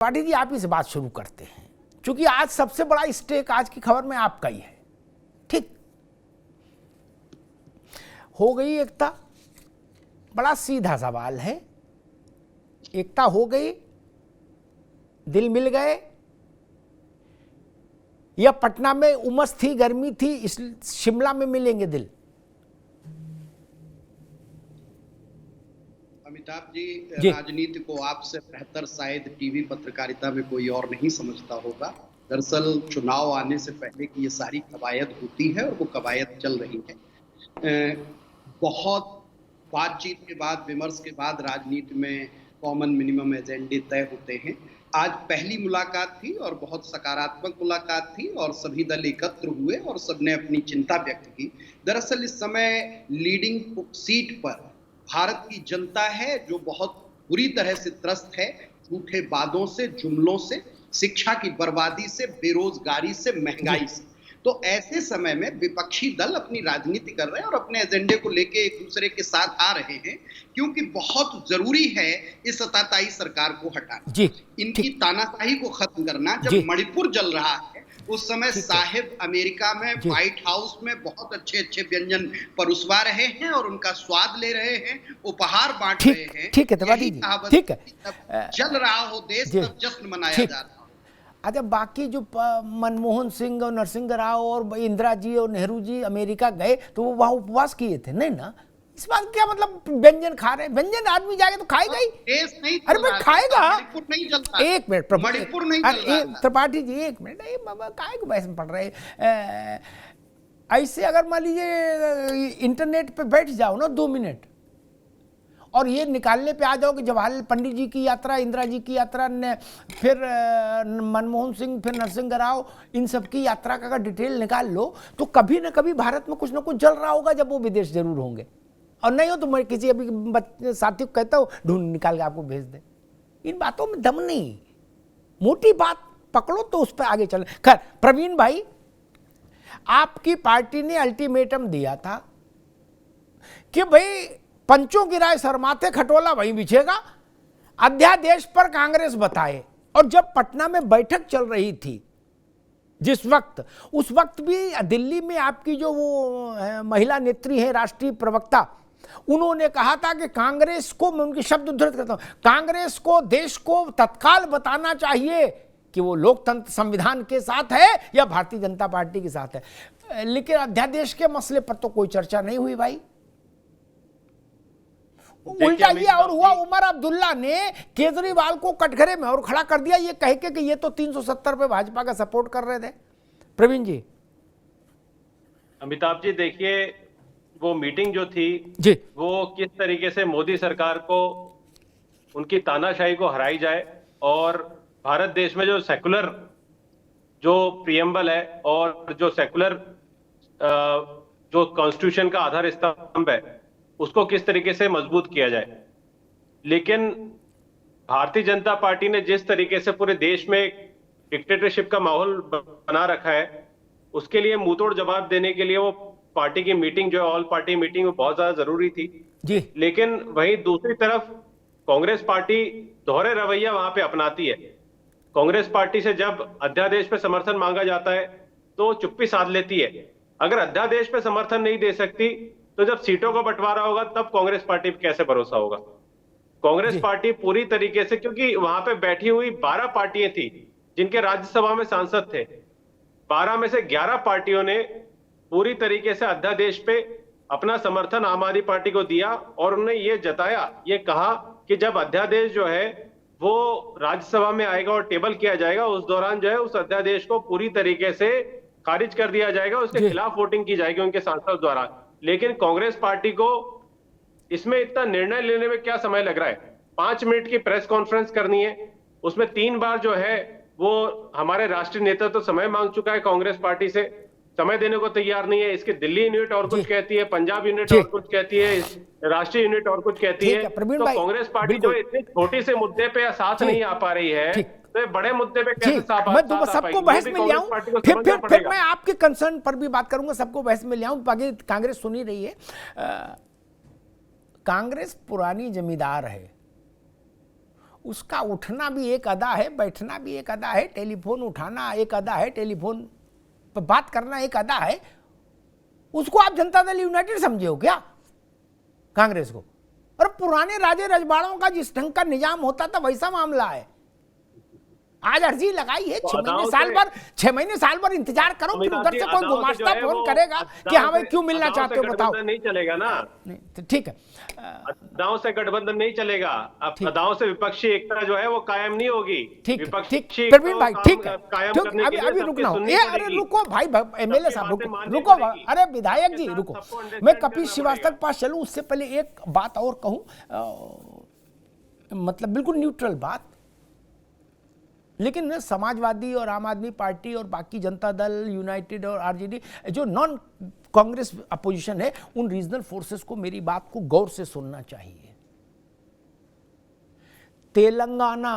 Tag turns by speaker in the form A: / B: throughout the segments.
A: पाटिल जी, आप ही से बात शुरू करते हैं, क्योंकि आज सबसे बड़ा स्टेक आज की खबर में आपका ही है। ठीक हो गई एकता, बड़ा सीधा सवाल है। एकता हो गई, दिल मिल गए, या पटना में उमस थी, गर्मी थी, इस शिमला में मिलेंगे दिल?
B: अमिताभ जी, राजनीति को आपसे बेहतर शायद टीवी पत्रकारिता में कोई और नहीं समझता होगा। दरअसल चुनाव आने से पहले की ये सारी कवायद होती है और वो कवायद चल रही है। बहुत बातचीत के बाद, विमर्श के बाद राजनीति में कॉमन मिनिमम एजेंडे तय होते हैं। आज पहली मुलाकात थी और बहुत सकारात्मक मुलाकात थी और सभी दल एकत्र हुए और सबने अपनी चिंता व्यक्त की। दरअसल इस समय लीडिंग सीट पर भारत की जनता है जो बहुत बुरी तरह से त्रस्त है, झूठे वादों से, जुमलों से, शिक्षा की बर्बादी से, बेरोजगारी से, महंगाई से। तो ऐसे समय में विपक्षी दल अपनी राजनीति कर रहे हैं और अपने एजेंडे को लेके एक दूसरे के साथ आ रहे हैं, क्योंकि बहुत जरूरी है इस सत्ताधारी सरकार को हटाना, इनकी तानाशाही को खत्म करना। जब मणिपुर जल रहा है उस समय साहिब अमेरिका में व्हाइट हाउस में बहुत अच्छे अच्छे व्यंजन परोसवा रहे हैं और उनका स्वाद ले रहे हैं, उपहार बांट रहे हैं।
A: ठीक है त्रिपाठी जी, ठीक है।
B: जल रहा हो देश तब जश्न मनाया जा रहा हो।
A: अच्छा, बाकी जो मनमोहन सिंह और नरसिंह राव और इंदिरा जी और नेहरू जी अमेरिका गए तो वो वहां उपवास किए थे, नहीं ना? इस बात क्या मतलब व्यंजन खा रहे हैं? व्यंजन आदमी जाएगा तो खाएगा ही। अरे भाई खाएगा। एक मिनट
B: मणिपुर नहीं चल रहा।
A: त्रिपाठी जी एक मिनट, काहे को बहस में पड़ रहे हैं? ऐसे अगर मान लीजिए इंटरनेट पे बैठ जाओ ना 2 मिनट और ये निकालने पे आ जाओ कि जवाहरलाल पंडित जी की यात्रा, इंदिरा जी की यात्रा, फिर मनमोहन सिंह, फिर नरसिंह राव, इन सब की यात्रा का अगर डिटेल निकाल लो तो कभी ना कभी भारत में कुछ ना कुछ जल रहा होगा जब वो विदेश जरूर होंगे। और नहीं हो तो मैं किसी अभी साथी को कहता हूँ ढूंढ निकाल के आपको भेज दे। इन बातों में दम नहीं, मोटी बात पकड़ो तो उस पर आगे चले। खैर प्रवीण भाई, आपकी पार्टी ने अल्टीमेटम दिया था कि भाई पंचों की राय शर्माते खटोला वहीं बिछेगा, अध्यादेश पर कांग्रेस बताए। और जब पटना में बैठक चल रही थी जिस वक्त, उस वक्त भी दिल्ली में आपकी जो वो महिला नेत्री है, राष्ट्रीय प्रवक्ता, उन्होंने कहा था कि कांग्रेस को, मैं उनके शब्द उद्धृत करता हूं, कांग्रेस को देश को तत्काल बताना चाहिए कि वो लोकतंत्र संविधान के साथ है या भारतीय जनता पार्टी के साथ है। लेकिन अध्यादेश के मसले पर तो कोई चर्चा नहीं हुई भाई। उल्टा ये और हुआ, उमर अब्दुल्ला ने केजरीवाल को कटघरे में और खड़ा कर दिया ये कह के कि ये तो 370 पे भाजपा का सपोर्ट कर रहे थे। प्रवीण जी।
C: अमिताभ जी देखिए, वो मीटिंग जो थी
A: जी,
C: वो किस तरीके से मोदी सरकार को, उनकी तानाशाही को हराई जाए और भारत देश में जो सेकुलर जो प्रियम्बल है और जो सेकुलर जो कॉन्स्टिट्यूशन का आधार स्तंभ है उसको किस तरीके से मजबूत किया जाए। लेकिन भारतीय जनता पार्टी ने जिस तरीके से पूरे देश में डिक्टेटरशिप का माहौल बना रखा है, उसके लिए मुंहतोड़ जवाब देने के लिए वो पार्टी की मीटिंग जो है, ऑल पार्टी मीटिंग, वो बहुत ज्यादा जरूरी थी
A: जी।
C: लेकिन वहीं दूसरी तरफ कांग्रेस पार्टी दोहरे रवैया वहां पे अपनाती है। कांग्रेस पार्टी से जब अध्यादेश पे समर्थन मांगा जाता है तो चुप्पी साध लेती है। अगर अध्यादेश पे समर्थन नहीं दे सकती तो जब सीटों का बंटवारा होगा तब कांग्रेस पार्टी पे कैसे भरोसा होगा? कांग्रेस पार्टी पूरी तरीके से, क्योंकि वहां पे बैठी हुई 12 पार्टियां थी जिनके राज्यसभा में सांसद थे, 12 में से 11 पार्टियों ने पूरी तरीके से अध्यादेश पे अपना समर्थन आम आदमी पार्टी को दिया और उन्होंने ये जताया, ये कहा कि जब अध्यादेश जो है वो राज्यसभा में आएगा और टेबल किया जाएगा, उस दौरान जो है उस अध्यादेश को पूरी तरीके से खारिज कर दिया जाएगा, उसके खिलाफ वोटिंग की जाएगी उनके सांसद द्वारा। लेकिन कांग्रेस पार्टी को इसमें इतना निर्णय लेने में क्या समय लग रहा है? 5 मिनट की प्रेस कॉन्फ्रेंस करनी है, उसमें 3 बार जो है वो हमारे राष्ट्रीय नेता तो समय मांग चुका है, कांग्रेस पार्टी से समय देने को तैयार नहीं है। इसकी दिल्ली यूनिट और कुछ कहती है, पंजाब यूनिट और कुछ कहती है, राष्ट्रीय यूनिट और कुछ कहती है। तो कांग्रेस पार्टी जो इतने छोटे से मुद्दे पे साथ नहीं आ पा रही है, तो बड़े मुद्दे पे कैसे साथ आ पाएगी?
A: मैं सबको बहस में ले आऊं, फिर मैं आपके कंसर्न पर भी बात करूंगा, सबको बहस में ले आऊं। बाकी कांग्रेस सुनी रही है। कांग्रेस पुरानी जमींदार है, उसका उठना भी एक अदा है, बैठना भी एक अदा है, टेलीफोन उठाना एक अदा है, टेलीफोन पर बात करना एक अदा है। उसको आप जनता दल यूनाइटेड समझे हो क्या कांग्रेस को? और पुराने राजे रजवाड़ों का जिस ढंग का निजाम होता था वैसा मामला है। आज अर्जी लगाई है, 6 महीने साल भर इंतजार करो, फिर उधर से कोई गुमाश्ता फोन करेगा कि हाँ भाई क्यों मिलना चाहते हो बताओ।
C: नहीं चलेगा ना,
A: तो ठीक है,
C: अदाओं से गठबंधन नहीं चलेगा। अब अदाओं से विपक्षी एकता जो है वो कायम नहीं होगी।
A: ठीक प्रवीण भाई, ठीक है, अभी रुकना, अरे रुको भाई, एमएलए साहब रुको, अरे विधायक जी रुको, मैं कपिल श्रीवास्तव के पास चलूं उससे पहले एक बात और कहूं, मतलब बिल्कुल न्यूट्रल बात, लेकिन समाजवादी और आम आदमी पार्टी और बाकी जनता दल यूनाइटेड और आरजेडी जो नॉन कांग्रेस अपोजिशन है, उन रीजनल फोर्सेस को मेरी बात को गौर से सुनना चाहिए। तेलंगाना,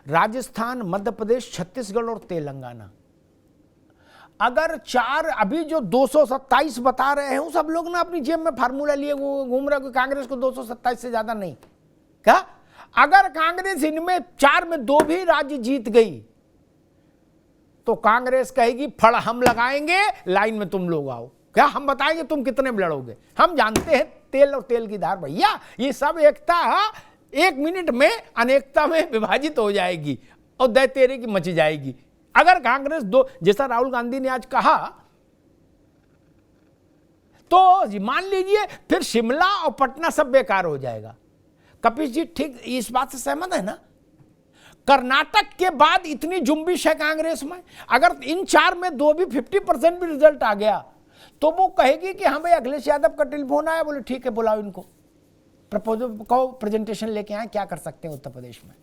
A: राजस्थान, मध्य प्रदेश, छत्तीसगढ़ और तेलंगाना, अगर 4 अभी जो 227 बता रहे हैं, सब लोग ना अपनी जेब में फार्मूला लिए वो घूम रहे, कांग्रेस को 227 से ज्यादा नहीं। क्या अगर कांग्रेस इनमें 4 में 2 भी राज्य जीत गई तो कांग्रेस कहेगी फड़ हम लगाएंगे, लाइन में तुम लोग आओ, क्या हम बताएंगे तुम कितने में लड़ोगे। हम जानते हैं तेल और तेल की धार भैया, ये सब एकता 1 मिनट में अनेकता में विभाजित हो जाएगी और दे तेरे की मच जाएगी। अगर कांग्रेस जैसा राहुल गांधी ने आज कहा, तो मान लीजिए फिर शिमला और पटना सब बेकार हो जाएगा। कपिल जी ठीक इस बात से सहमत है ना? कर्नाटक के बाद इतनी जुम्बिश है कांग्रेस में, अगर इन 4 में 2 भी 50% भी रिजल्ट आ गया तो वो कहेगी कि हाँ भाई अखिलेश यादव का टेलीफोन आया, बोले ठीक है बुलाओ इनको, प्रपोजल को प्रेजेंटेशन लेके आए, क्या कर सकते हैं उत्तर प्रदेश में।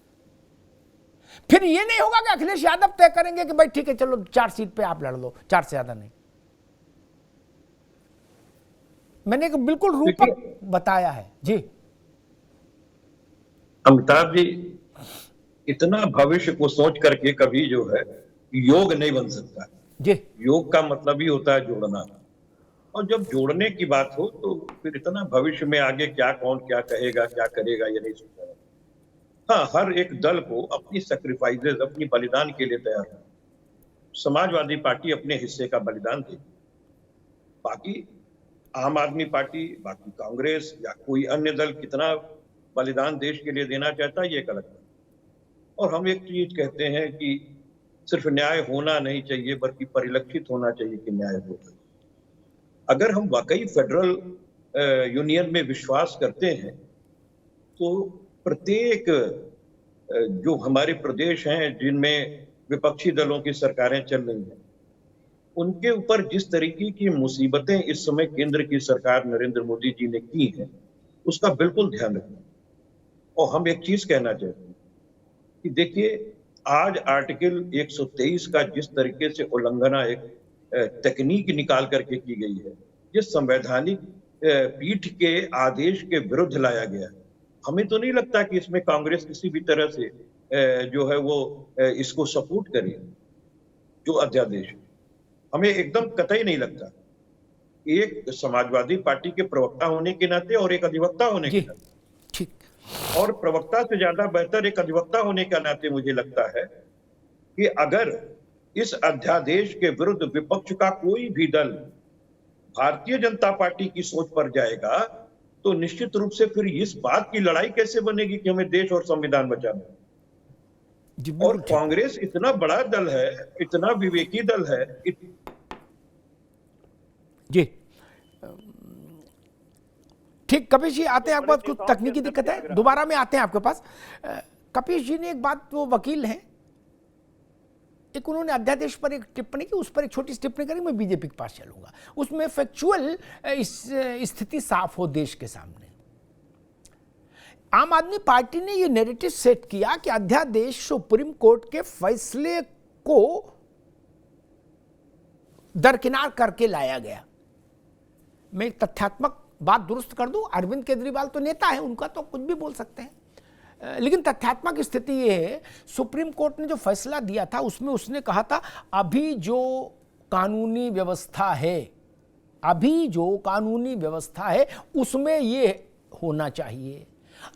A: फिर ये नहीं होगा कि अखिलेश यादव तय करेंगे कि भाई ठीक है चलो 4 सीट पे आप लड़ लो, 4 से ज्यादा नहीं। मैंने एक बिल्कुल रूपक बताया है जी।
D: अमिताभ जी, इतना भविष्य को सोच करके कभी जो है योग नहीं बन सकता
A: जी। योग
D: का मतलब ही होता है जोड़ना, और जब जोड़ने की बात हो तो फिर इतना भविष्य में आगे क्या कौन क्या कहेगा क्या करेगा ये नहीं सोचता। हाँ, हर एक दल को अपनी सैक्रिफाइसेस, अपनी बलिदान के लिए तैयार है। समाजवादी पार्टी अपने हिस्से का बलिदान दे, बाकी आम आदमी पार्टी, बाकी कांग्रेस या कोई अन्य दल कितना बलिदान देश के लिए देना चाहता है ये गलत है। और हम एक चीज कहते हैं कि सिर्फ न्याय होना नहीं चाहिए बल्कि परिलक्षित होना चाहिए कि न्याय होगा। अगर हम वाकई फेडरल यूनियन में विश्वास करते हैं तो प्रत्येक जो हमारे प्रदेश हैं जिनमें विपक्षी दलों की सरकारें चल रही हैं, उनके ऊपर जिस तरीके की मुसीबतें इस समय केंद्र की सरकार नरेंद्र मोदी जी ने की हैं, उसका बिल्कुल ध्यान रखें। और हम एक चीज कहना चाहते हैं कि देखिए, आज आर्टिकल 123 का जिस तरीके से उल्लंघना एक तकनीक निकाल करके की गई है, जिस संवैधानिक पीठ के आदेश के विरुद्ध लाया गया है, हमें तो नहीं लगता कि इसमें कांग्रेस किसी भी तरह से जो है वो इसको सपोर्ट करे। जो अध्यादेश हमें एकदम कतई नहीं लगता। एक समाजवादी पार्टी के प्रवक्ता होने के नाते और एक अधिवक्ता होने के नाते,
A: ठीक,
D: और प्रवक्ता से ज्यादा बेहतर एक अधिवक्ता होने के नाते मुझे लगता है कि अगर इस अध्यादेश के विरुद्ध विपक्ष का कोई भी दल भारतीय जनता पार्टी की सोच पर जाएगा तो निश्चित रूप से फिर इस बात की लड़ाई कैसे बनेगी कि हमें देश और संविधान बचाना है। और कांग्रेस इतना बड़ा दल है, इतना विवेकी दल है
A: जी। ठीक, कपिल जी आते हैं आपके पास, कुछ तकनीकी दिक्कत है, दोबारा में आते हैं आपके पास। कपिल जी ने एक बात, वो वकील हैं, एक उन्होंने अध्यादेश पर एक टिप्पणी की, उस पर एक छोटी सी टिप्पणी करी, मैं बीजेपी के पास चलूंगा, उसमें फैक्चुअल स्थिति साफ हो देश के सामने। आम आदमी पार्टी ने यह नैरेटिव सेट किया कि अध्यादेश सुप्रीम कोर्ट के फैसले को दरकिनार करके लाया गया। मैं एक तथ्यात्मक बात दुरुस्त कर दूं, अरविंद केजरीवाल तो नेता है, उनका तो कुछ भी बोल सकते हैं, लेकिन तथ्यात्मक स्थिति ये है, सुप्रीम कोर्ट ने जो फैसला दिया था उसमें उसने कहा था अभी जो कानूनी व्यवस्था है, अभी जो कानूनी व्यवस्था है उसमें ये होना चाहिए।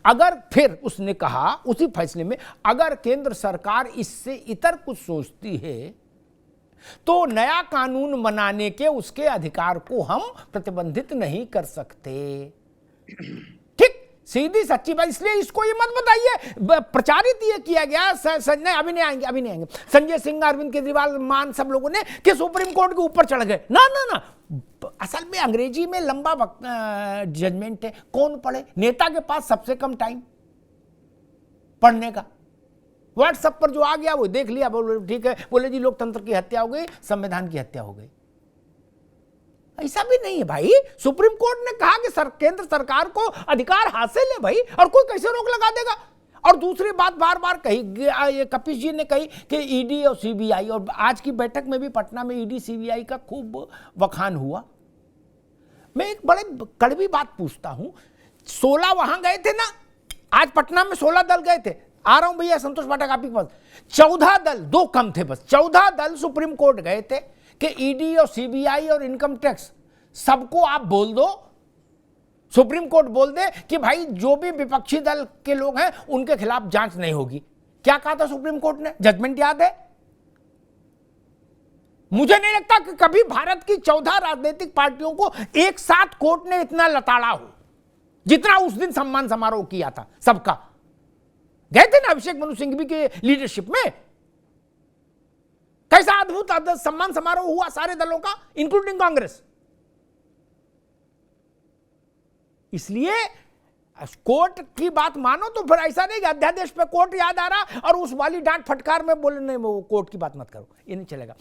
A: अगर फिर उसने कहा उसी फैसले में, अगर केंद्र सरकार इससे इतर कुछ सोचती है तो नया कानून बनाने के उसके अधिकार को हम प्रतिबंधित नहीं कर सकते। ठीक, सीधी सच्ची बात। इसलिए इसको ये मत बताइए, प्रचारित ये किया गया अभी नहीं आएंगे संजय सिंह, अरविंद केजरीवाल, मान सब लोगों ने कि सुप्रीम कोर्ट के ऊपर चढ़ गए। ना ना ना, असल में अंग्रेजी में लंबा जजमेंट है, कौन पढ़े? नेता के पास सबसे कम टाइम पढ़ने का, व्हाट्सएप पर जो आ गया वो देख लिया, बोले ठीक है, बोले जी लोकतंत्र की हत्या हो गई, संविधान की हत्या हो गई। ऐसा भी नहीं है भाई, सुप्रीम कोर्ट ने कहा कि केंद्र सरकार को अधिकार हासिल है भाई, और कोई कैसे रोक लगा देगा। और दूसरी बात बार बार कही, ये कपिश जी ने कही कि ईडी और सीबीआई, और आज की बैठक में भी पटना में ईडी सीबीआई का खूब बखान हुआ। मैं एक बड़े कड़वी बात पूछता हूं, 16 वहां गए थे ना, आज पटना में 16 दल गए थे, आ रहा हूं भैया संतोष पाठक आपके पास, 14 दल, 2 कम थे बस, 14 दल सुप्रीम कोर्ट गए थे कि ईडी और सीबीआई और इनकम टैक्स सबको आप बोल दो, सुप्रीम कोर्ट बोल दे कि भाई जो भी विपक्षी दल के लोग हैं उनके खिलाफ जांच नहीं होगी। क्या कहा था सुप्रीम कोर्ट ने? जजमेंट याद है? मुझे नहीं लगता कि कभी भारत की 14 राजनीतिक पार्टियों को एक साथ कोर्ट ने इतना लताड़ा हो जितना उस दिन सम्मान समारोह किया था सबका। गए थे ना अभिषेक मनु सिंघवी के लीडरशिप में, कैसा अद्भुत सम्मान समारोह हुआ सारे दलों का, इंक्लूडिंग कांग्रेस। इसलिए कोर्ट की बात मानो तो फिर ऐसा नहीं कि अध्यादेश पे कोर्ट याद आ रहा और उस वाली डांट फटकार में बोले नहीं वो कोर्ट की बात मत करो, ये नहीं चलेगा।